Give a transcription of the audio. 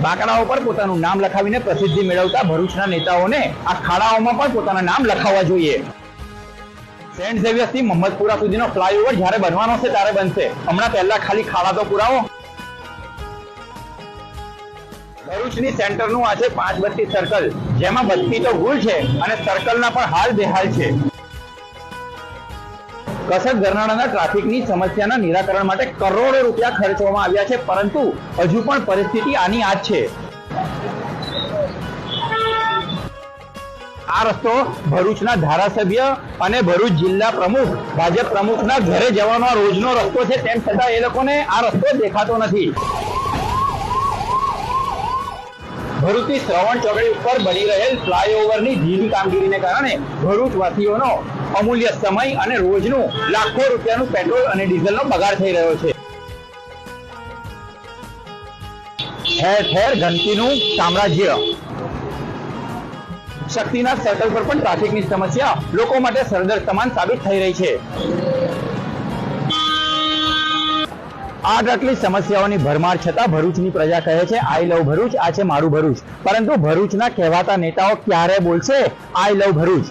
બાકડાઓ પર પોતાનું નામ લખાવીને પ્રસિદ્ધિ મેળવતા ભરૂચના નેતાઓને આ ખાડાઓમાં પણ પોતાના નામ લખાવવા જોઈએ। સેન્ટ ઝેવિયર્સ થી મહમ્મદપુરા સુધીનો ફ્લાયઓવર જ્યારે બનવાનો છે ત્યારે બનશે, હમણાં પહેલા ખાલી ખાડા તો પુરાવો। ભરૂચની સેન્ટરનું આ છે 532 સર્કલ, જેમાં બત્તી તો ભૂલ છે અને સર્કલના પણ હાલ બેહાલ છે। કસક ગરનાળાના ટ્રાફિકની સમસ્યાના નિરાકરણ માટે કરોડો રૂપિયા ખર્ચવામાં આવ્યા છે, પરંતુ હજુ પણ પરિસ્થિતિ આની આ જ છે। આ રસ્તો ભરૂચના ધારાસભ્ય અને ભરૂચ જિલ્લા પ્રમુખ ભાજપ પ્રમુખના ઘરે જવાનો રોજનો રસ્તો છે, તેમ છતાં એ લોકોને આ રસ્તો દેખાતો નથી। ભરૂચની શ્રવણ ચોકડી ઉપર બની રહેલ ફ્લાયઓવરની ધીમી કામગીરીને કારણે ભરૂચવાસીઓનો અમૂલ્ય સમય અને રોજનું લાખો રૂપિયાનું પેટ્રોલ અને ડીઝલનો બગાડ થઈ રહ્યો છે। ઠેર ઠેર ગંદકીનું સામ્રાજ્ય। શક્તિનાથ સર્કલ પર પણ ટ્રાફિકની સમસ્યા લોકો માટે સરદર્દ સમાન સાબિત થઈ રહી છે। આટલી સમસ્યાઓની ભરમાર છતાં ભરૂચની પ્રજા કહે છે આઈ લવ ભરૂચ, આ છે મારું ભરૂચ, પરંતુ ભરૂચના કહેવાતા નેતાઓ ક્યારે બોલશે આઈ લવ ભરૂચ?